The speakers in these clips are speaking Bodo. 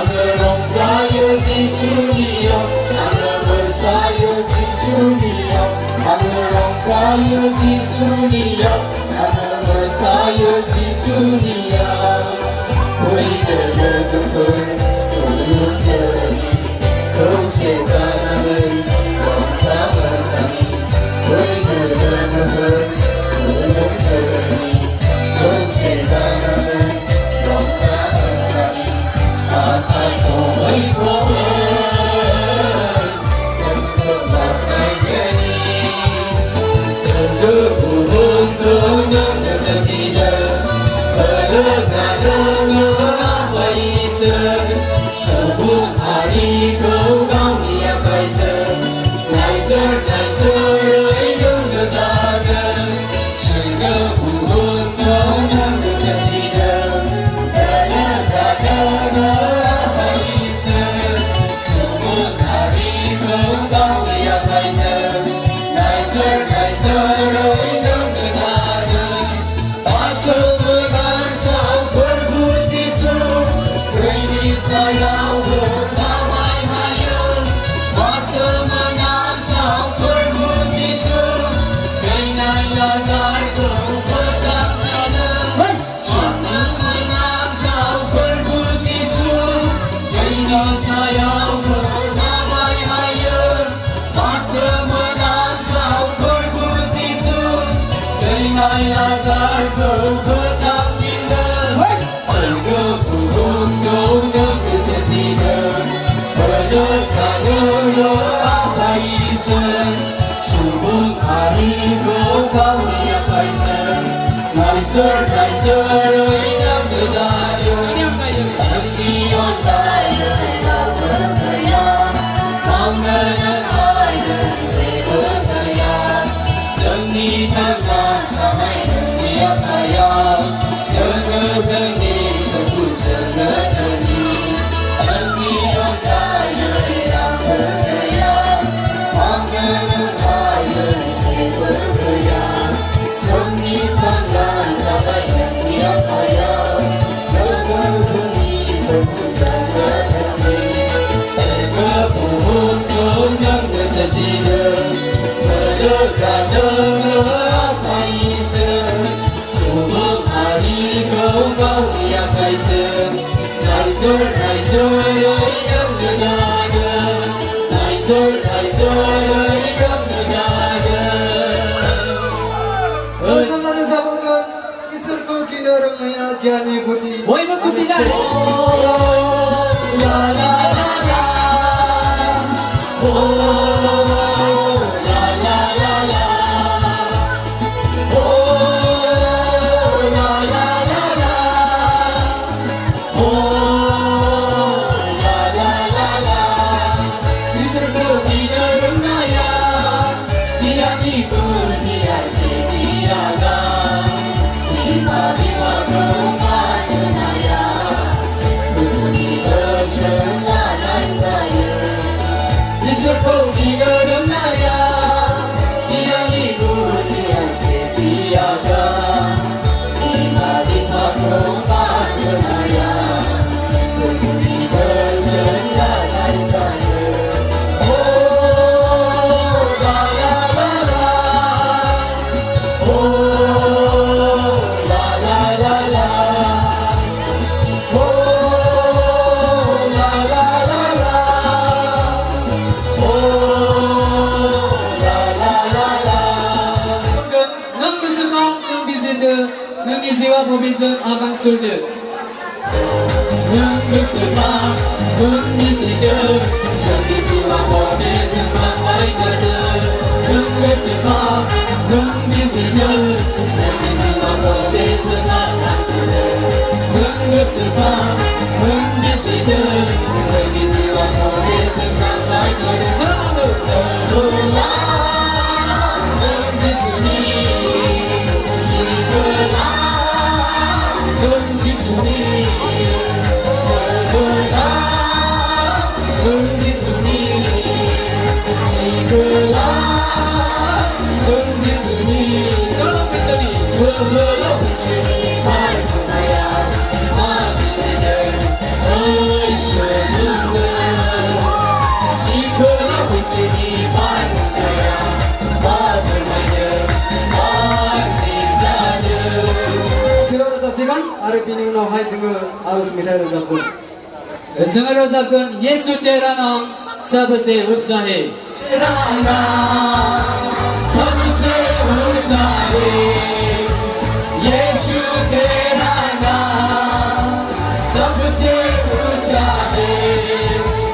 Saya Yesusnya, saya Yesusnya, saya Yesusnya, saya Yesusnya. Ôi đời đời tôi thương, tôi luôn chờ đi, không sẽ ra nơi, không xa mơ say. Ôi đời đời tôi thương, tôi luôn chờ đi, không sẽ ra nơi, không xa mơ say. Ai cũng ấy có ơi, em thương một ngày đi. Sớm đưa buồn hôn tôi nhớ là sẽ gì đâu. Sebut hari kau yang baca, ngajar roi dong negara, segala buhun kau yang bersedia, dalam kata baca. Sebut hari kau yang baca, ngajar roi dong negara, asal sayang berdamai hayal, masa menantang bermuzisu, dengan lazar tetap ada. Masa menantang bermuzisu, dengan sayang berdamai hayal, masa menantang bermuzisu, dengan lazar tetap indah. Subuh hari kau yang baca, ngajar yang berdaya. Empion daya kau bergaya, tangan air bergaya. Seni tangan ramai setiap hayal, jaga seni tepuk seni. Empion daya yang bergaya, tangan air bergaya. Seni tangan ramai setiap hayal, jaga seni tepuk seni. Segala pohon yang bersedia, berdekat dengan Aisyah. Subuh hari kau yang baca, ngajar yang negara, ngajar yang negara. Saudara sahabat, Isarku kini orang menyajian ikuti. Woi berkusilah. La la la la. Oh la la la la. Oh la la la la. Oh la la la la. Isarku kini orang raya, dia ikut dia setiaga. Tiba-tiba kemana raya, bunyi bersenandung saya. Disebut dia raya, dia ikut dia setiaga. Tiba-tiba kemana raya, bunyi bersenandung saya. Oh la la la la. Oh la la la la. Oh la la la la. Oh la la la la. Nang bersemak, nang bizenda, nang isiwa pembizan abang surga. Nang bersemak, nang bizenda, nang isiwa pembizan abang surga. Nang bersemak, nang bizenda, nang isiwa pembizan abang surga. Nang bersemak, nang bizenda, nang isiwa pembizan abang surga. Sebelah Suni, sebelah Suni, sebelah Suni, sebelah Suni. Tolong bersani. Sebelum Suni, mari kita mati saja. बेवहाय जोङो आरज मेथाइ रोजाबगोन जोङो रोजाबगोन येशु तेरा नाम सबसे ऊंचा है तेरा नाम सबसे ऊंचा है येशु तेरा नाम सबसे ऊंचा है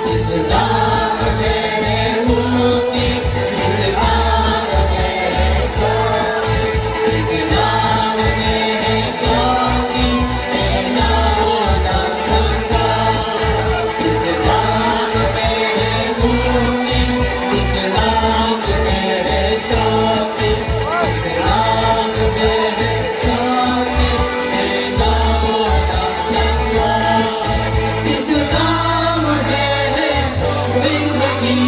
जिस नाम में है मुक्ति जिस नाम में है शांति जिस नाम में है शांति है नाम संगा जिस नाम में है मुक्ति जिस नाम में है शांति जिस नाम में है शांति है नाम संगा जिस नाम में है जिंदगी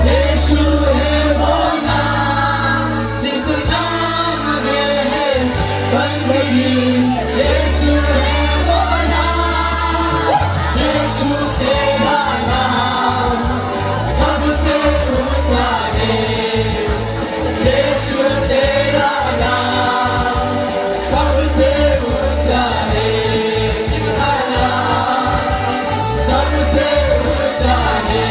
यीशु है वो नाम जिस नाम में है बंदगी यीशु है वो नाम यीशु तेरा नाम सबसे ऊंचा है यीशु तेरा नाम सबसे ऊंचा है तेरा नाम सबसे ऊंचा है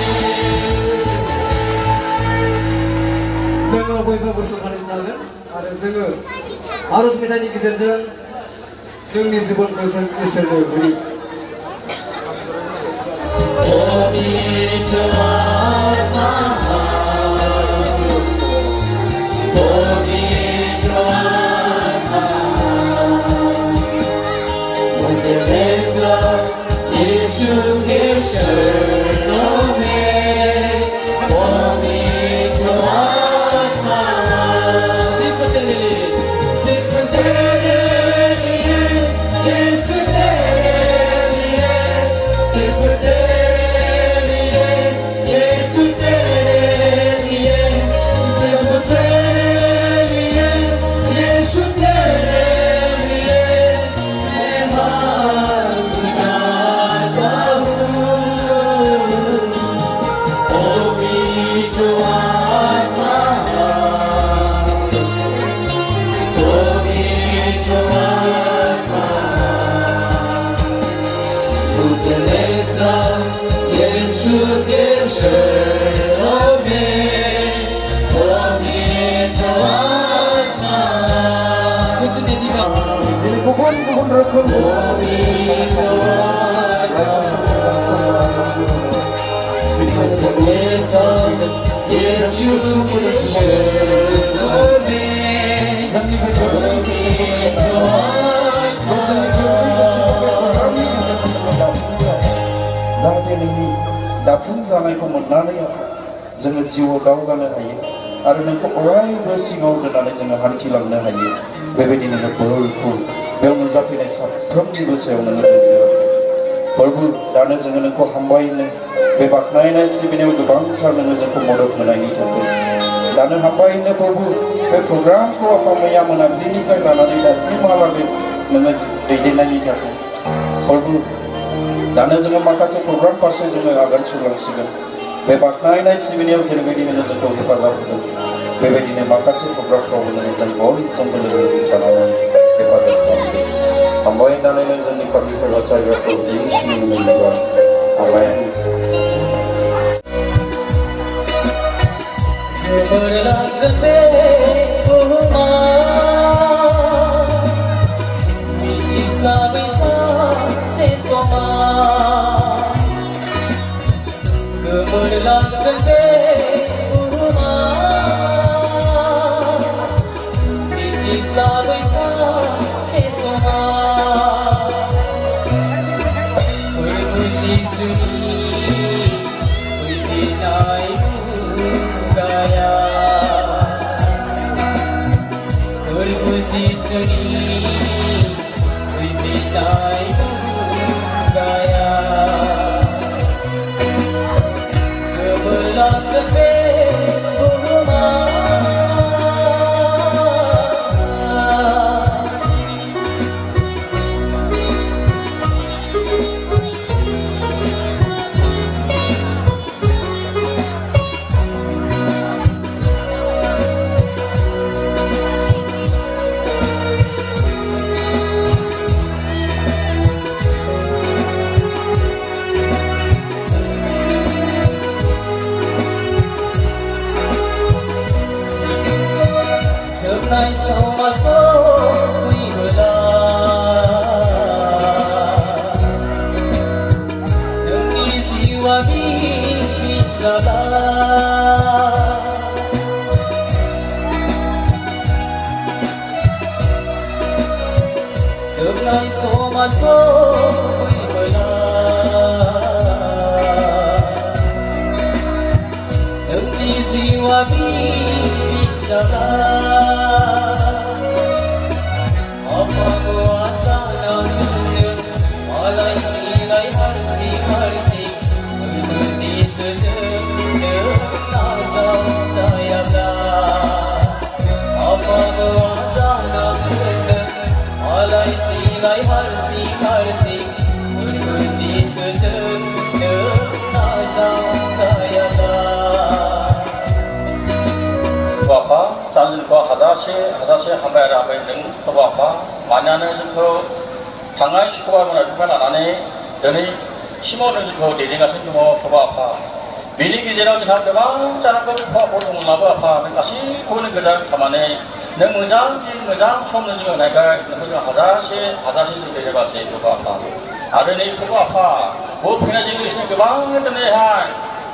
जोङो बयबो गसंनानै जागोन आरो जोङो आरज मेथाइनि गेजेरजों जोंनि जिबनखौ जों इसोरनो होनि पवित्र आत्मा पवित्र आत्मा मुझे ले जा यीशु के शरणों में पवित्र आत्मा सिर्फ तेरे लिए यीशु तेरे लिए सिर्फ तेरे लिए यीशु तेरे लिए सिर्फ तेरे लिए यीशु तेरे लिए मैं मांग गाता हूँ पवित्र आत्मा पवित्र आत्मा मुझे ले जा यीशु के शरणों में पवित्र आत्मा कितने दिखा गुबुन रोखोमनि पवित्र आत्मा मुझे ले जा यीशु के शरणों में पवित्र आत्मा जाहाथे नोंनि दाफुं जानायखौ मोननानै जोङो जिउआव दावगानो हायो आरो नोंखौ अरायबो सिगाङाव दोननानै जोङो हान्थिलांनो हायो बेबायदिनो बोरखौ बेयाव नुजाफैनाय साफ्रोमनिबो सायाव नोङो दोननो प्रभु जानो जोङो नोंखौ हामबायनो बे बाख्नायनाय सिबिनायाव गोबांथार नोङो जोंखौ मदद होनायनि थाखाय दानो हामबायनो प्रभु बे प्रग्रामखौ आफा मैया मोनाबिलिनिफ्राय लानानै दासिमहालागै नोङो दैदेननायनि थाखाय प्रभु दानो जोङो माखासे प्रग्राम फारसे जोङो आगान सुरलांसिगोन बे बाख्नायनाय सिबिनायाव जेरैबायदि नोङो जोंखौ हेफाजाब होदों बेबायदिनो माखासे प्रग्रामफ्रावबो नोङो जों बयजोंबो लोगो जानानै हेफाजाब खालामदों हामबायनानै नों जोंनि पवित्र जायगाखौ दिन्थिनो मोनगोन आमेन berlanggan Mijislah bisa sesoma Gemerlanggan Mijislah bisa sesoma Bermuji sunyi Berdinai budaya Bermuji sunyi Berdinai budaya Gemerlanggan Sebelah somat koi benar Di jiwa bicara Apa kuasa nanti Walai silai harsi Menuji sejauh Nazam saya belah Apa kuasa nanti Walai silai harsi Menuji sejauh Nazam saya belah Bapak, dan juga hadasi hambai ramai dengan Bapak, mana juga tangai sekolah mana juga nanti, jadi semua juga di negara sini semua Bapak. Bini kita juga memang cara kau Bapak pun Bapak, kasih kau negara kemana, mengejam semua juga naik, juga hadasi juga di negara sini Bapak. Ada ni Bapak, bukan jadi sini kebang itu ni hai.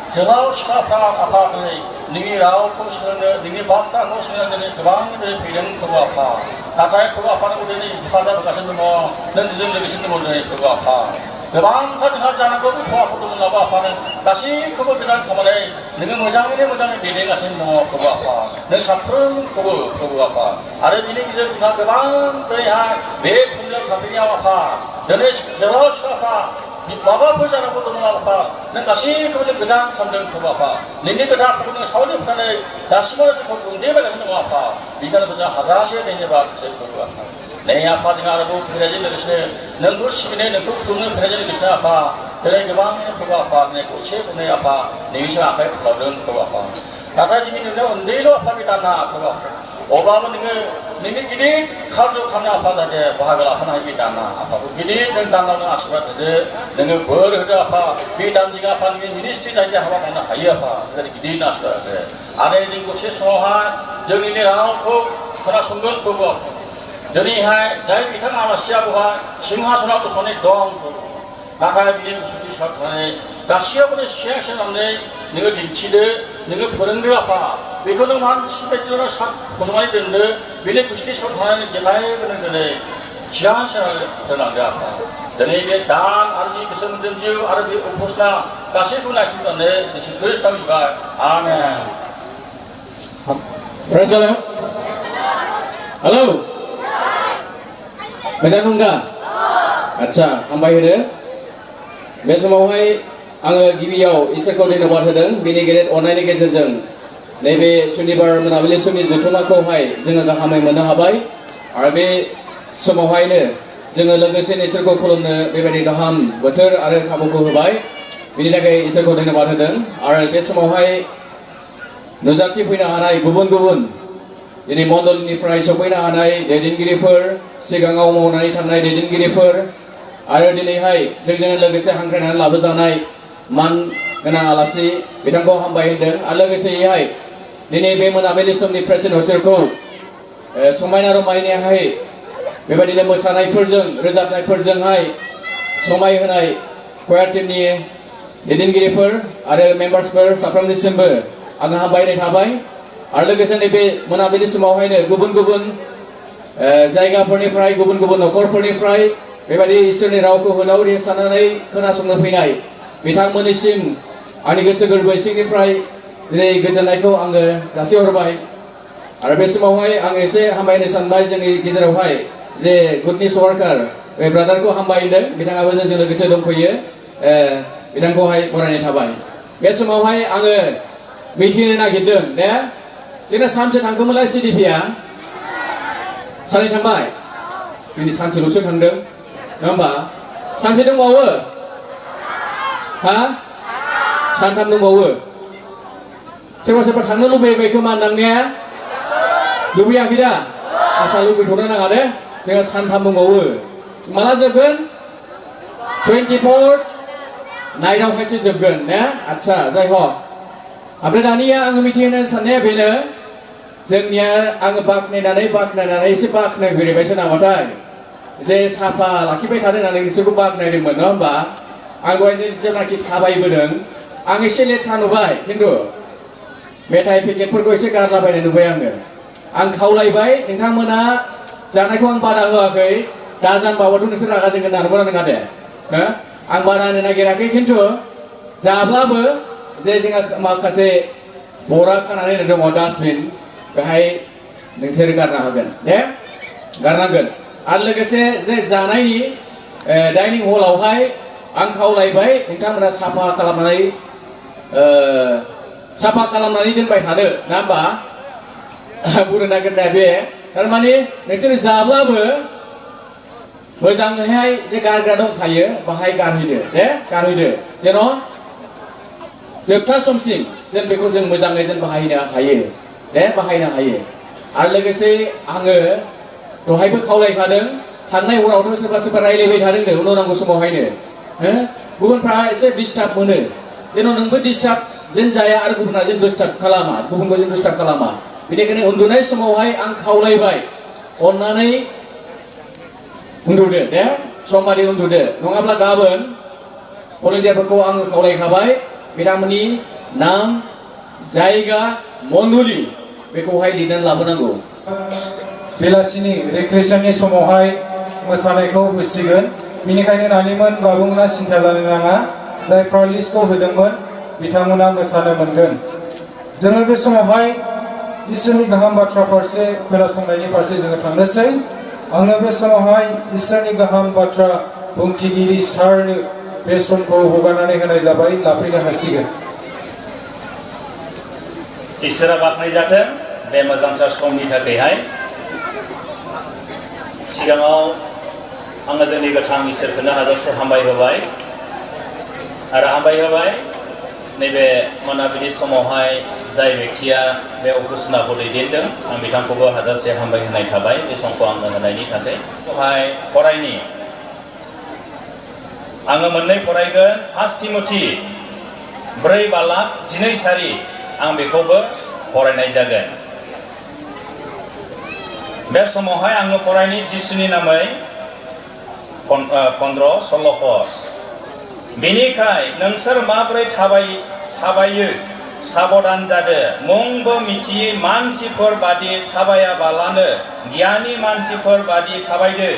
Kalau sekarang apa ni, ni rau khususnya, ni bangsa khususnya ni kebang ni pilih apa? Katanya apa ni pada bekas itu mau, nanti jadi bekas itu mau ni apa? Kebang kan jangan kau apa tu apa ni, kasih kau bilang kemana? Dengan macam ni pilih kasih mau apa? Dengan sapun kau apa? Ada ini kita kebang berihai, beg punya kapinya apa? Jadi kalau sekarang Bapa pun cara pun tolong apa? Dan kasih kepada gedang kandang ke bapa. Ini gedang kepada saudi bukan dasman itu kau dia bagi semua apa? Jika kita hadasi ini bagi semua apa? Nih apa dengan Arab kerja lagi sini? Nengkur sini nengkur turun kerja lagi sini apa? Jadi kebang ini ke bapa, nih kursi ini apa? Nih bisa apa? Problem ke bapa. Kata jadi ini undelo apa kita nak ke bapa? Obama ini gini kalau kami apa saja bahagia apa nak kita nak apa gini dan tanggal asal saja dengan berada apa bidang juga apa ini ministry saja apa mana ayah apa dari gini nak saja ada yang kursi semua jadi ini rau kena sungguh kubur jadi hai saya kita malas siapa bukan singhasan itu soalnya dong maka ini sudah seperti kasih apa ni siapa ni dengan dincide dengan perenggu apa Begitu man sebetulnya sak kosongan itu dende bila kusti sebenarnya jelai benar-benar siang senang apa dan ini dan arti kesemutan jiwa arti upusna kasih pun lagi dende di situ kami baik amin. Praise the Lord. Halo. Macam nungga. Acha, hambai ada. Besok hai angga gibiau isar kau di nomor sedang bini gedet online gedet नैबे सुनिबार मोनाबिलि समनि जथुमाखौहाय जोङो गाहामै मोननो हाबाय आरो बे समावहायनो जोङो लोगोसे इसोरखौ खुलुमनो बेबायदि गाहाम बोथोर आरो खाबुखौ होबाय बिनि थाखाय इसोरखौ धन्यबाद होदों आरो बे समावहाय नुजाथि फैनो हानाय गुबुन गुबुन दिनै मण्डलनिफ्राय सफैनो हानाय दैदेनगिरिफोर सिगाङाव मावनानै थानाय दैदेनगिरिफोर आरो दिनैहाय जोंजों लोगोसे हांख्रायनानै लाबोजानाय मान गोनां आलासि बिथांखौ हामबाय होदों आरो लोगोसेयैहाय दिनै बे मोनाबिलि समनि प्रेजेन्ट हस्टेलखौ समायना रमायनायै बेबायदिनो मोसानायफोरजों रोजाबनायफोरजोंहाय समाय होनाय कयार टीमनि दैदेनगिरिफोर आरो मेम्बार्सफोर साफ्रोमनिसिमबो आं हामबायनाय थाबाय आरो लोगोसे नैबे मोनाबिलि समावहायनो गुबुन गुबुन जायगाफोरनिफ्राय गुबुन गुबुन नखरफोरनिफ्राय बेबायदि इसोरनि रावखौ होनाव साननानै खोनासंनो फैनाय बिथांमोननिसिम आंनि गोसो गोरबो सिंनिफ्राय दिनै गोजोननायखौ आङो जासिहरबाय आरो बे समावहाय आं एसे हामबायनो सानबाय जोंनि गेजेरावहाय जे गुड निउस वार्कार बे ब्रादारखौ हामबायदों बिथाङाबो जोंजों लोगोसे दंफैयो बिथांखौहाय बरायनाय थाबाय बे समावहाय आङो मिथिनो नागिरदों दे जोंना सानसे थांखोमोनलाय CDP-आ साननै थांबाय दिनै सानसेल'सो थांदों नङा होमबा सानसे दंबावो हा सानथाम दंबावो सोरबा सोरबा थांनो लुबैबाय खोमा नोंनिया लुबैयाखै दा आसा लुबैथ'नो नाङा दे जोंहा सानथाम दंबावो माला जोबगोन 24 नाइटआवहायसो जोबगोन ने आच्छा जाय हक ओमफ्राय दानिया आङो मिथिहोनो साननाया बेनो जोंनिया आङो बाखनायनानै एसे बाखनायफेरबायसो नामाथाय जे साफा लाखिबाय थादों होननानै बिसोरखौ बाखनायदोंमोन नङा होमबा आं दहाय जेब्लाखि थाबायबोदों आं एसे लेथ्रा नुबाय खिन्थु मेथाइ पेकेटफोरखौ एसे गारलाबायनाय नुबाय आं खावलायबाय नोंथांमोना जानायखौ आं बादा होआखै दाजानबाबोथ' नोंसोर रागा जोंगोन नंगौना नङा दे आं बादा होनो नागिराखै खिन्थु जाब्लाबो जे जोंहा माखासे बरा खानानै दङ डास्टबिन बेहाय नोंसोर गारना होगोन दे गारनांगोन आरो लोगोसे जे जानायनि डाइनिं हलावहाय आं खावलायबाय नोंथांमोना साफा खालामनानै दोनबाय थानो ना होमबा बुंनो नागिरनाया बे थारमाने नोंसोर जाब्लाबो मोजाङैहाय जे गारग्रा दंखायो बाहाय गारहैदो दे गारहैदो जेन' जोबथा समसिम जों बेखौ जों मोजाङै जों बाहायनो हायो दे बाहायनो हायो आरो लोगोसे आङो दहायबो खावलायखादों थांनाय हरावथ' सोरबा रायलायबाय थादों उनाव नांगौ समावहायनो गुबुनफ्रा एसे डिस्टार्ब मोनो जेन' नोंबो डिस्टार्ब जेन जाया आरो गुबुना जेन डिस्टार्ब खालामा गुबुनखौ जेन डिस्टार्ब खालामा बेनिखायनो उन्दुनाय समावहाय आं खावलायबाय अननानै उन्दुदो दे सम बादि उन्दुदो नङाब्ला गाबोन भलन्टियारफोरखौ आङो खावलायखाबाय बिथांमोननि नाम जायगा मण्डली बेखौहाय लिरनानै लाबोनांगौ बेलासिनि रिक्रिएसननि समावहाय मोसानायखौ होसिगोन बेनिखायनो नानिमोन बाबुमोना सिन्था जानो नाङा जायफ्रा लिस्टखौ होदोंमोन बिथांमोना मोसानो मोनगोन जोङो बे समावहाय इसोरनि गाहाम बाथ्रा फारसे खोनासंनायनि फारसे जोङो थांनोसै आङो बे समावहाय इसोरनि गाहाम बाथ्रा बुंथिगिरि सारनो बे समखौ हगारनानै होनाय जाबाय लाफैनो हासिगोन इसोरा बाख्नाय जाथों बे मोजांथार समनि थाखायहाय सिगाङाव आङो जोंनि गोथां इसोरखौनो हाजासे हामबाय होबाय आरो हामबाय होबाय नैबे मोनाबिलि समावहाय जाय व्यक्तिया बे उपासनाखौ दैदेनदों आं बिथांखौबो हाजासे हामबाय होनाय थाबाय बे समखौ आंनो होनायनि थाखाय बेवहाय फरायनि आङो मोननै फरायगोन 1 तिमथि 4:12 सारि आं बेखौबो फरायनाय जागोन बे समावहाय आङो फरायनि जिसुनि नामै 15-16 बेनिखाय नोंसोर माबोरै थाबायो साबधान जादो मुंबो मिथियै मानसिफोर बादि थाबायाबालानो गियानि मानसिफोर बादि थाबायदो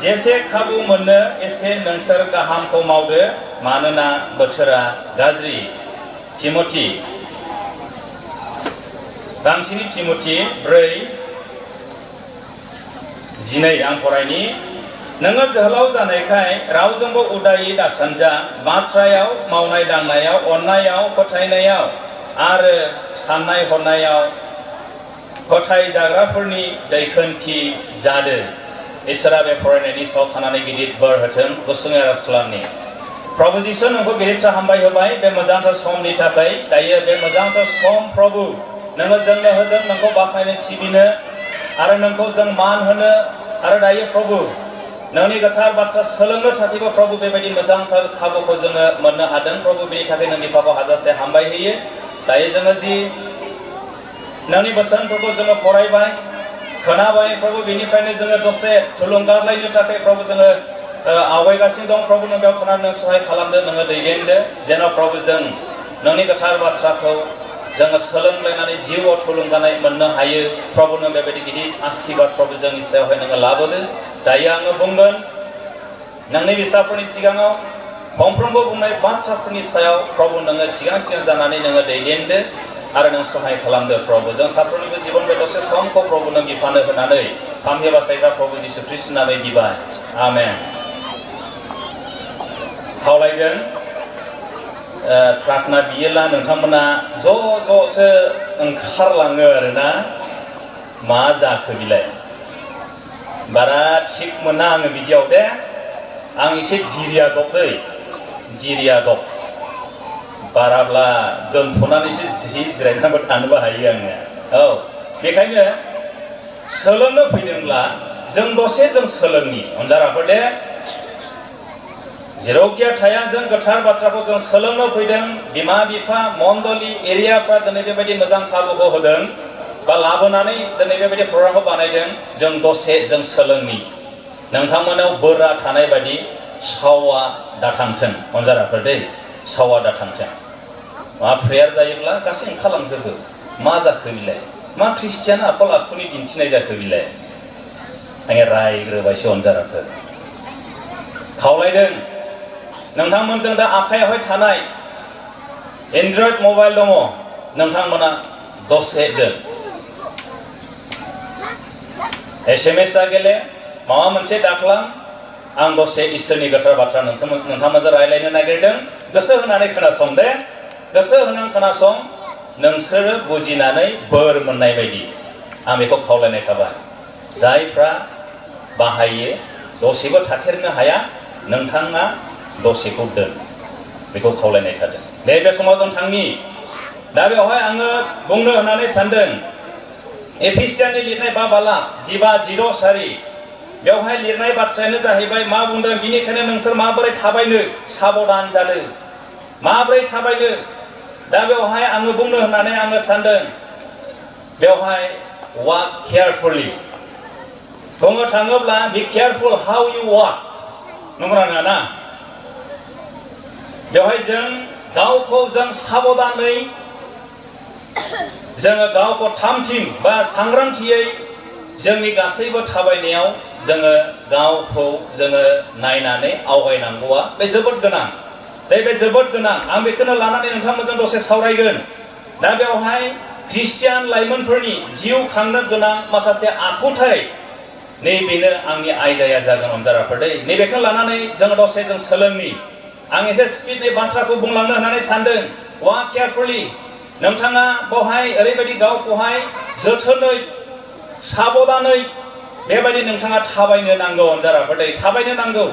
जेसे खाबु मोनो एसे नोंसोर गाहामखौ मावदो मानोना बोथोरा गाज्रि तिमथि गांसेनि तिमथि 4:12 आं फरायनि नोङो जोहोलाव जानायखाय रावजोंबो उदायै दासानजा बाथ्रायाव मावनाय दांनायाव अननायाव फोथायनायाव आरो साननाय हनायाव फोथायजाग्राफोरनि दैखोनथि जादो इसोरा बे फरायनायनि सायाव थानानै गिदिर बोर होथों गुसुङै आरज खालामनि प्रभु जिसु नोंखौ गिदिरथार हामबाय होबाय बे मोजांथार समनि थाखाय दायो बे मोजांथार सम प्रभु नोङो जोंनो होदों नोंखौ बाख्नायनो सिबिनो आरो नोंखौ जों मान होनो आरो दायो प्रभु नोंनि गोथार बाथ्रा सोलोंनो थाखायबो प्रभु बेबायदि मोजांथार खाबुखौ जोङो मोननो हादों प्रभु बेनि थाखाय नोंनि बिफाखौ हाजासे हामबाय होयो दायो जोङो जि नोंनि बोसोनफोरखौ जोङो फरायबाय खोनाबाय प्रभु बेनिफ्रायनो जोङो दसे थुलुंगालायनो थाखाय प्रभु जोङो आवगायगासिनो दं प्रभु नों बेयाव थानानै नों सहाय खालामदो नोङो दैदेनदो जेन' प्रभु जों नोंनि गोथार बाथ्राखौ जोङो सोलोंलायनानै जिउआव थुलुंगानाय मोननो हायो प्रभु नों बेबायदि गिदिर आशीर्बाद प्रभु जोंनि सायावहाय नोङो लाबोदो दायो आङो बुंगोन नोंनि फिसाफोरनि सिगाङाव गंफ्रोमबो बुंनाय बाथ्राफोरनि सायाव प्रभु नोङो सिगां जानानै नोङो दैदेनदो आरो नों सहाय खालामदो प्रभु जों साफ्रोमनिबो जिबन बे दसे समखौ प्रभु नों बिफानो होनानै हामहे बासायग्रा प्रभु जिसु ख्रीष्टनि नामै बिबाय आमेन खावलायगोन प्रार्थना बियोला नोंथांमोना ज'सो ओंखारलाङो आरोना मा जाखो बिलाय बारा थिग मोना आङो बिदियाव दे आं एसे दिरिया दब बाराब्ला दोनथ'नानैसो जिरायनानैबो थानोबो हायो आङो औ बेखायनो सोलोंनो फैदोंब्ला जों दसे जों सोलोंनि अनजाराफोर दे जेरावखि थाया जों गोथार बाथ्राखौ जों सोलोंनो फैदों बिमा बिफा मण्डली एरियाफ्रा दिनै बेबायदि मोजां खाबुखौ होदों बा लाबोनानै दिनै बेबायदि प्रग्रामखौ बानायदों जों दसे जों सोलोंनि नोंथांमोनाव बोरा थानाय बायदि सावा दाथांथों अनजाराफोर दे सावा दाथांथों मा प्रेयार जायोब्ला गासै ओंखारलांजोबो मा जाखो बिलाय मा ख्रिस्टियान आखल आखुनि दिन्थिनाय जाखो बिलाय आङो रायग्रोबायसो अनजाराफोर खावलायदों नोंथांमोनजों दा आखायावहाय थानाय एन्ड्रइड मबाइल दङ नोंथांमोना दसे दोन SMS दा गेले माबा मोनसे दाख्लां आं दसे इसोरनि गोथार बाथ्रा नोंथांमोनजों रायलायनो नागिरदों गोसो होनानै खोनासं दे गोसो होनानै खोनासं नोंसोरो बुजिनानै बोर मोननाय बायदि आं बेखौ खावलायनाय थाबाय जायफ्रा बाहायो दसेबो थाथेरनो हाया नोंथाङा दसेखौ दोन बेखौ खावलायनाय थादों नैबे समाव जों थांनि दा बेवहाय आङो बुंनो होननानै सानदों एफिसियाननि लिरनाय 5 बाला 15-16 सारि बेवहाय लिरनाय बाथ्रायानो जाहैबाय मा बुंदों बिनिखायनो नोंसोर माबोरै थाबायनो साबधान जादों माबोरै थाबायनो दा बेवहाय आङो बुंनो होननानै आङो सानदों बेवहाय walk carefully बुंनो थाङोब्ला be careful how you walk नंगौना नङा ना बेवहाय जों गावखौ जों साबधानै जोङो गावखौ थामथिम बा सांग्रांथियै जोंनि गासैबो थाबायनायाव जोङो गावखौ जोङो नायनानै आवगायनांगौआ बे जोबोद गोनां बे जोबोद गोनां आं बेखौनो लानानै नोंथांमोनजों दसे सावरायगोन दा बेवहाय ख्रिस्टियान लाइमोनफोरनि जिउ खांनो गोनां माखासे आखुथाय नैबेनो आंनि आयदाया जागोन अनजाराफोर दै नैबेखौ लानानै जोङो दसे जों सोलोंनि आं एसे स्पिडनि बाथ्राखौ बुंलांनो होननानै सानदों walk carefully नोंथाङा बेवहाय ओरैबायदि गावखौहाय जोथोनै साबधानै बेबायदि नोंथाङा थाबायनो नांगौ अनजाराफोर दै थाबायनो नांगौ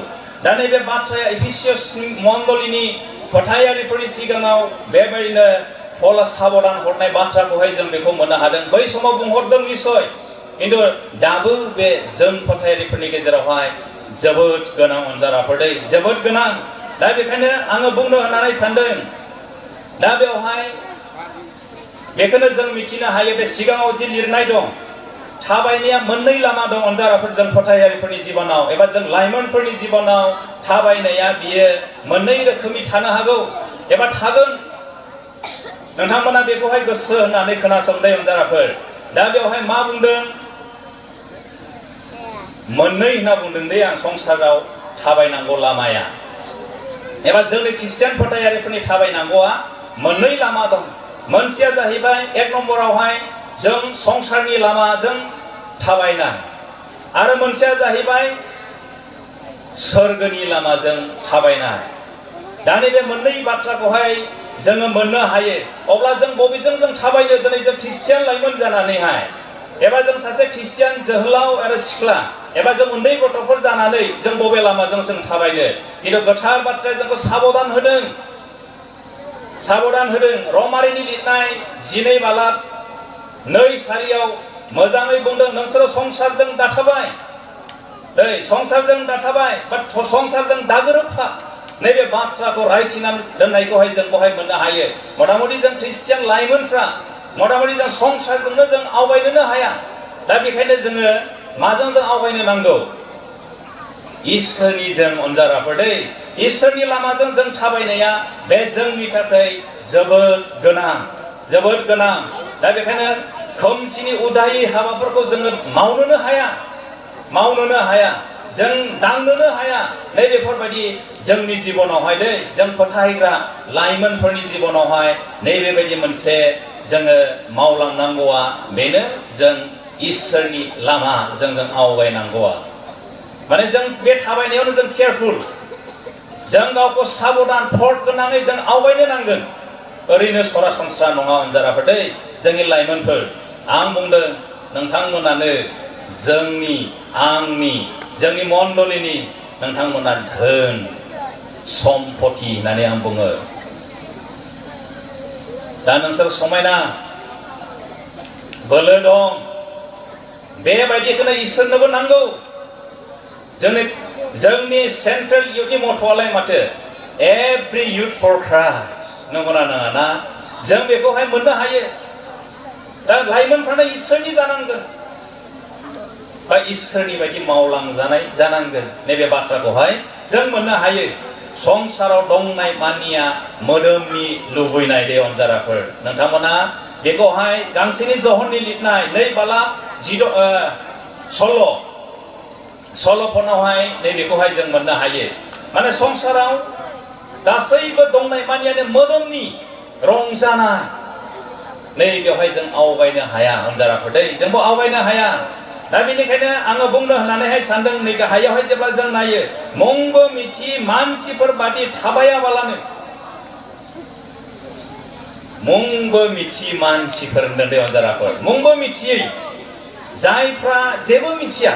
दा नैबे बाथ्राया एफिसियास मण्डलीनि फोथायारिफोरनि सिगाङाव बेबायदिनो साबधान हरनाय बाथ्राखौहाय जों बेखौ मोननो हादों बै समाव बुंहरदों निसय किन्तु दाबो बे जों फोथायारिफोरनि गेजेरावहाय जोबोद गोनां अनजाराफोर दै जोबोद गोनां दा बेखायनो आङो बुंनो होननानै सानदों दा बेवहाय बेखौनो जों मिथिनो हायो बे सिगाङाव जि लिरनाय दं थाबायनाया मोननै लामा दं अनजाराफोर जों फोथायारिफोरनि जिबनाव एबा जों लाइमोनफोरनि जिबनाव थाबायनाया बियो मोननै रोखोमनि थानो हागौ एबा थागोन नोंथांमोना बेखौहाय गोसो होननानै खोनासंदो अनजाराफोर दा बेवहाय मा बुंदों मोननै होनना बुंदों दे आं संसाराव थाबायनांगौ लामाया एबा जोंनि ख्रिस्टियान फोथायारिफोरनि थाबायनांगौआ मोननै लामा दं मोनसेया जाहैबाय 1 नम्बरावहाय जों संसारनि लामाजों थाबायनाय आरो मोनसेया जाहैबाय सोरगोनि लामाजों थाबायनाय दा नैबे मोननै बाथ्राखौहाय जोङो मोननो हायो अब्ला जों बबेजों जों थाबायनो दिनै जों ख्रिस्टियान लाइमोन जानानैहाय एबा जों सासे ख्रिस्टियान जोहोलाव आरो सिख्ला एबा जों उन्दै गथ'फोर जानानै जों बबे लामाजों जों थाबायनो किन्तु गोथार बाथ्राया जोंखौ साबधान होदों रमारिनि लिरनाय 12 बाला 2 सारियाव मोजाङै बुंदों नोंसोरो संसारजों दाथाबाय संसारजों दाथाबाय बा संसारजों दागोरोबफा नैबे बाथ्राखौ रायथिनानै दोननायखौहाय जों बहाय मोननो हायो मथामथि जों ख्रिस्टियान लाइमोनफ्रा मथामथि जों संसारजोंनो जों आवगायनोनो हाया दा बेखायनो जोङो माजों जों आवगायनो नांगौ इसोरनि जों अनजाराफोर दै इसोरनि लामाजों जों थाबायनाया बे जोंनि थाखाय जोबोद गोनां दा बेखायनो खोमसिनि उदायि हाबाफोरखौ जोङो मावनोनो हाया जों दांनोनो हाया नैबेफोरबायदि जोंनि जिबनावहाय दै जों फोथायग्रा लाइमोनफोरनि जिबनावहाय नैबेबायदि मोनसे जोङो मावलांनांगौआ बेनो जों इसोरनि लामा जों आवगायनांगौआ माने जों बे थाबायनायावनो जों केयारफुल जों गावखौ साबधान फर्ट गोनाङै जों आवगायनो नांगोन ओरैनो सरासनस्रा नङा अनजाराफोर दै जोंनि लाइमोनफोर आं बुंदों नोंथांमोनानो जोंनि मण्डलीनि नोंथांमोना धोन सम्पति होननानै आं बुङो दा नोंसोर समायना बोलो दं बेबायदिखौनो इसोरनोबो नांगौ जोंनि सेन्ट्रेल इउथनि मथ'आलाय माथो एभ्रि इउथ फर क्राइस्ट नंगौना नङा ना जों बेखौहाय मोननो हायो दा लाइमोनफ्रानो इसोरनि जानांगोन बा इसोरनि बायदि मावलांजानाय जानांगोन नैबे बाथ्राखौहाय जों मोननो हायो संसाराव दंनाय मानिया मोदोमनि लुबैनाय दे अनजाराफोर नोंथांमोना बेखौहाय गांसेनि जहननि लिरनाय 2 बालाब 16 सल'फोरावहाय नैबेखौहाय जों मोननो हायो माने संसाराव गासैबो दंनाय मानियानो मोदोमनि रंजानाय नै बेवहाय जों आवगायनो हाया अनजाराफोर दै जोंबो आवगायनो हाया दा बेनिखायनो आङो बुंनो होननानैहाय सानदों नै गाहायावहाय जेब्ला जों नायो मुंबो मिथि मानसिफोर बादि थाबायाबालानो मुंबो मिथि मानसिफोर होनदों अनजाराफोर मुंबो मिथियै जायफ्रा जेबो मिथिया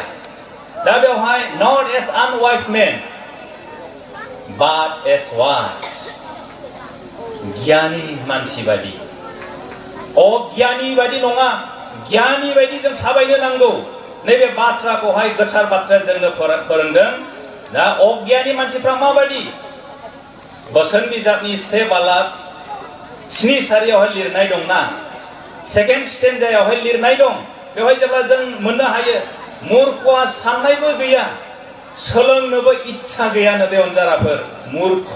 दा बेवहाय not as unwise men but as wise गियानि मानसि बादि अज्ञानी बादि नङा गियानि बादि जों थाबायनो नांगौ नैबे बाथ्राखौहाय गोथार बाथ्रा जोंनो फोरोंदों दा अज्ञानी मानसिफ्रा माबादि बोसोन बिजाबनि 1 बालाब 7 सारियावहाय लिरनाय दंना सेकेन्ड स्टेन्जायावहाय लिरनाय दं बेवहाय जेब्ला जों मोननो हायो मूर्खआ साननायबो गैया सोलोंनोबो इच्छा गैया नदे अनजाराफोर मूर्ख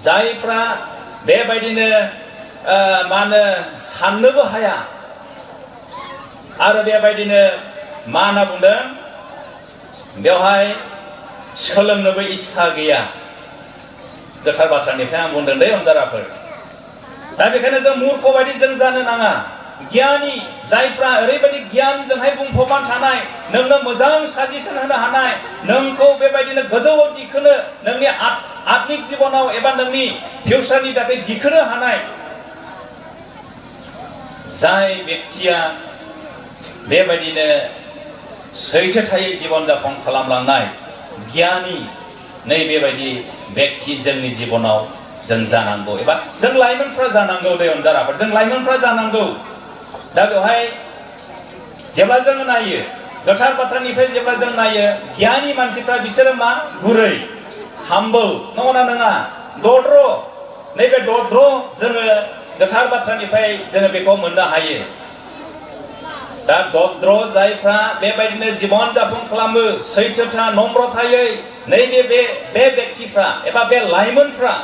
जायफ्रा बेबायदिनो मानो साननोबो हाया आरो बेबायदिनो मा होनना बुंदों बेवहाय सोलोंनोबो इच्छा गैया गोथार बाथ्रानिफ्राय आं बुंदों दे अनजाराफोर दा बेखायनो जों मूर्ख बायदि जों जानो नाङा गियानि जायफ्रा ओरैबायदि गियानजोंहाय बुंफबनानै थानाय नोंनो मोजां साजेसन होनो हानाय नोंखौ बेबायदिनो गोजौआव दिखोनो नोंनि आत्मिक जिबनाव एबा नोंनि फिउचारनि थाखाय दिखोनो हानाय जाय व्यक्तिया बेबायदिनो सैथोथायै जीवन जापन खालामलांनाय गियानि नै बेबायदि व्यक्ति जोंनि जीवनाव जों जानांगौ एबा जों लाइमोनफ्रा जानांगौ दे अनजाराफोर जों लाइमोनफ्रा जानांगौ दा बेवहाय जेब्ला जों नायो गोथार बाथ्रानिफ्राय जेब्ला जों नायो गियानि मानसिफ्रा बिसोरो मा गुरै हाम्बल नङा नङा दद्र नैबे दद्र जोङो गोथार बाथ्रानिफ्राय जोङो बेखौ मोननो हायो दा दद्र जायफ्रा बेबायदिनो जीवन जापन खालामो सैथोथा नम्रतायै नैबे बे व्यक्तिफ्रा एबा बे लाइमोनफ्रा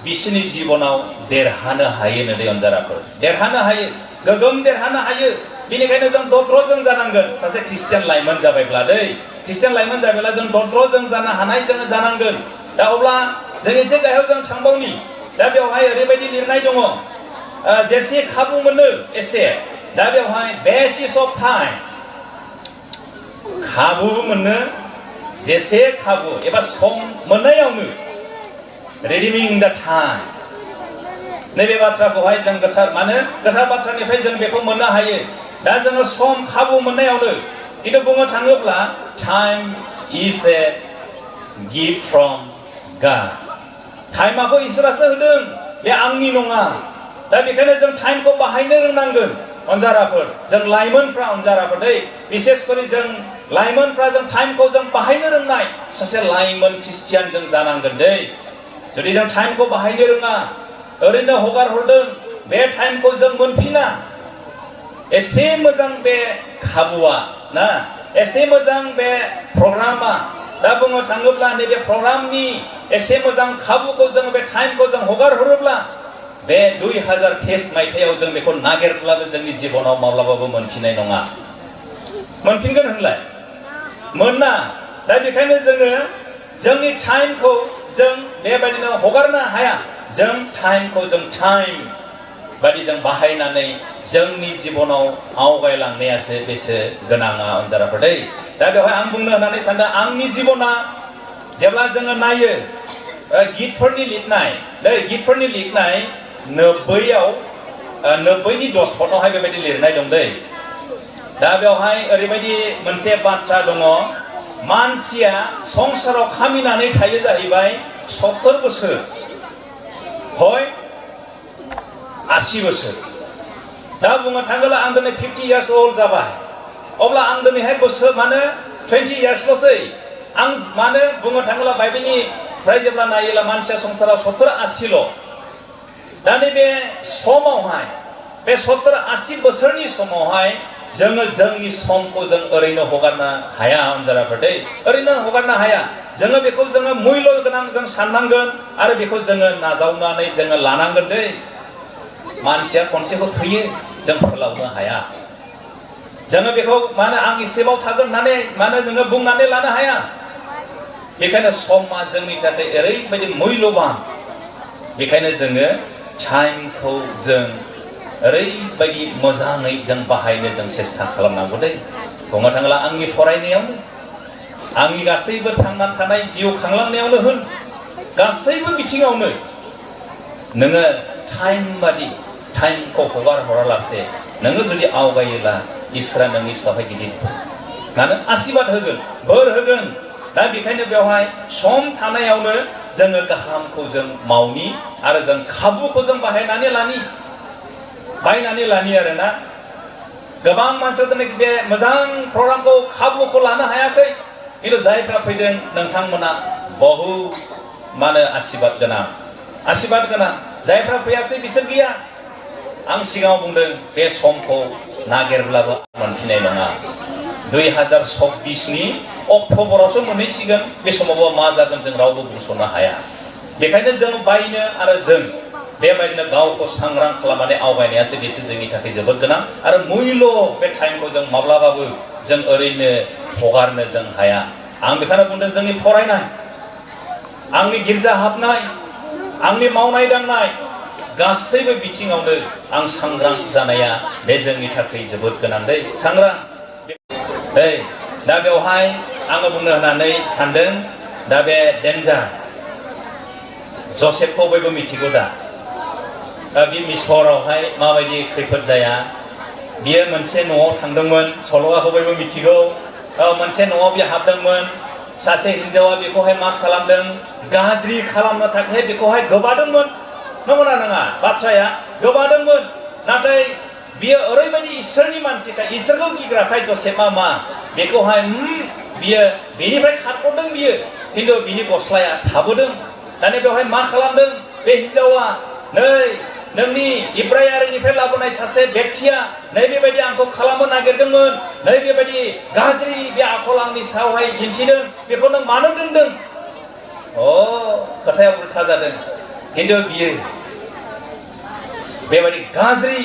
बिसोरनि जीवनाव देरहानो हायो नदे अनजाराफोर देरहानो हायो गोगोम देरहानो हायो बेनिखायनो जों दद्र जों जानांगोन सासे ख्रिस्टियान लाइमोन जाबायब्ला दै ख्रिस्टियान लाइमोन जाबायब्ला जों दद्र जों जानो हानाय जों जानांगोन दा अब्ला जों एसे गाहायाव जों थांबावनि दा बेवहाय ओरैबायदि लिरनाय दङ जेसे खाबु मोनो एसे दा बेवहाय बेसिस अफ टाइम खाबु मोनो जेसे खाबु एबा सम मोननायावनो redeeming the time नैबे बाथ्राखौहाय जों गोथार बाथ्रानिफ्राय जों बेखौ मोननो हायो दा जोङो सम खाबु मोननायावनो किन्तु बुंनो थाङोब्ला time is a gift from God टाइमखौ इसोरासो होदों बे आंनि नङा दा बेखायनो जों टाइमखौ बाहायनो रोंनांगोन अनजाराफोर जों लाइमोनफ्रा अनजाराफोर दै बिसेसकरि जों लाइमोनफ्रा जों टाइमखौ जों बाहायनो रोंनाय सासे लाइमोन ख्रिस्टियान जों जानांगोन दै जुदि जों टाइमखौ बाहायनो रोङा ओरैनो हगार हरदों बे टाइमखौ जों मोनफिना एसे मोजां बे खाबुआ ना एसे मोजां बे प्रग्रामा दा बुंनो थाङोब्ला नैबे प्रग्रामनि एसे मोजां खाबुखौ जों बे टाइमखौ जों हगार हरोब्ला बे 2023 मायथाइयाव जों बेखौ नागिरब्लाबो जोंनि जीवनाव माब्लाबाबो मोनफिननाय नङा मोनफिनगोन होनलाय मोना दा बेखायनो जोङो जोंनि टाइमखौ जों बेबायदिनो हगारनो हाया जों टाइमखौ जों टाइम बायदि जों बाहायनानै जोंनि जीवनाव आवगायलांनायासो बेसे गोनाङा अनजाराफोर दै दा बेवहाय आं बुंनो होननानै सानदों आंनि जीवना जेब्ला जोङो नायो गीतफोरनि लिरनाय दै गीतफोरनि लिरनाय 90नि 10 फटआवहाय बेबायदि लिरनाय दं दै दा बेवहाय ओरैबायदि मोनसे बाथ्रा दङ मानसिया संसाराव खामिनानै थायो जाहैबाय 70 बोसोर হয় 80 बोसोर दा बुंनो थाङोब्ला आं दिनै 50 years old जाबाय अब्ला आं दिनैहाय बोसोर माने 20 years लसै आं माने बुंनो थाङोब्ला बाइबेलनि फ्राय जेब्ला नायोब्ला मानसिया संसाराव 70-80 ल दा नैबे समावहाय बे 70-80 बोसोरनि समावहाय जोङो जोंनि समखौ जों ओरैनो हगारनो हाया अनजाराफोर दै ओरैनो हगारनो हाया जोङो बेखौ जोङो मुल्य गोनां जों साननांगोन आरो बेखौ जोङो नाजावनानै जोङो लानांगोन दै मानसिया खनसेखौ थैयो जों फोलावनो हाया जोङो बेखौ माने आं इसेबाव थागोन होननानै माने नोङो बुंनानै लानो हाया बेखायनो समा जोंनि थाखाय ओरैबायदि मुल्यबान बेखायनो जोङो टाइमखौ जों ओरैबायदि मोजाङै जों बाहायनो जों सेस्था खालामनांगौ दै बुंनो थाङोब्ला आंनि फरायनायावनो आंनि गासैबो थांनानै थानाय जिउ खांलांनायावनो होन गासैबो बिथिङावनो नोङो टाइम बादि टाइमखौ हगार हरालासे नोङो जुदि आवगायोब्ला इसोरा नोंनि सायावहाय गिदिर मानो आशीर्बाद होगोन बोर होगोन दा बेखायनो बेवहाय सम थानायावनो जोङो गाहामखौ जों मावनि आरो जों खाबुखौ जों बाहायनानै लानि आरोना गोबां मानसिफोरा बे मोजां प्रग्रामखौ खाबुखौ लानो हायाखै खिन्थु जायफ्रा फैदों नोंथांमोना बहु मानो आशीर्बाद गोनां जायफ्रा फैयाखै बिसोर गैया आं सिगाङाव बुंदों बे समखौ नागिरब्लाबो मोनफिननाय नङा 2024 नि अक्ट'बरावसो मोनहैसिगोन बे समावबो मा जागोन जों रावबो बुंस'नो हाया बेखायनो जों बायनो आरो जों बेबायदिनो गावखौ सांग्रां खालामनानै आवगायनायासो बेसो जोंनि थाखाय जोबोद गोनां आरो मुल्य बे टाइमखौ जों माब्लाबाबो जों ओरैनो हगारनो जों हाया आं बेखायनो बुंदों जोंनि फरायनाय आंनि गिर्जा हाबनाय आंनि मावनाय दांनाय गासैबो बिथिङावनो आं सांग्रां जानाया बे जोंनि थाखाय जोबोद गोनां दै सांग्रां दा बेवहाय आङो बुंनो होननानै सानदों दा बे डेन्जार जसेफखौ बयबो मिथिगौ दा बे मिसरावहाय माबायदि खैफोद जाया बियो मोनसे न'आव थांदोंमोन सल'आखौ बयबो मिथिगौ मोनसे न'आव बियो हाबदोंमोन सासे हिन्जावा बेखौहाय मा खालामदों गाज्रि खालामनो थाखाय बेखौहाय गोबादोंमोन नंगौना नङा बाथ्राया गोबादोंमोन नाथाय बियो ओरैबायदि इसोरनि मानसिखाय इसोरखौ गिग्राखाय जसेफआ मा बेखौहाय बियो बेनिफ्राय खारग'दों बियो खिन्थु बिनि गस्लाया थाबोदों दाने बेवहाय मा खालामदों बे हिन्जावा नै नोंनि इब्रायारिनिफ्राय लाबोनाय सासे व्यक्तिया नै बेबायदि आंखौ खालामनो नागिरदोंमोन नै बेबायदि गाज्रि बे आखल आंनि सायावहाय दिन्थिदों बेखौ नों मानो दोनदों खोथाया उल्था जादों खिन्थु बियो बेबायदि गाज्रि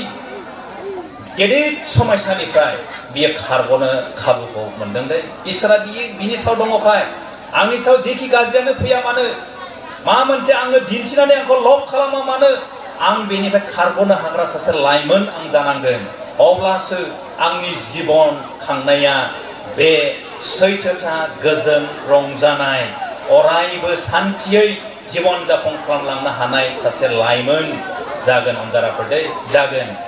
गेदेर समस्यानिफ्राय बियो खारग'नो खाबुखौ मोनदों दै इसोरा बिनि सायाव दङखाय आंनि सायाव जेखि गाज्रियानो फैया मानो मा मोनसे आंनो दिन्थिनानै आंखौ लब खालामा मानो आं बेनिफ्राय खारग'नो हाग्रा सासे लाइमोन आं जानांगोन अब्लासो आंनि जिबन खांनाया बे सैथोथा गोजोन रंजानाय अरायबो सान्थियै जीवन जापन खालामलांनो हानाय सासे लाइमोन जागोन अनजाराफोर दै जागोन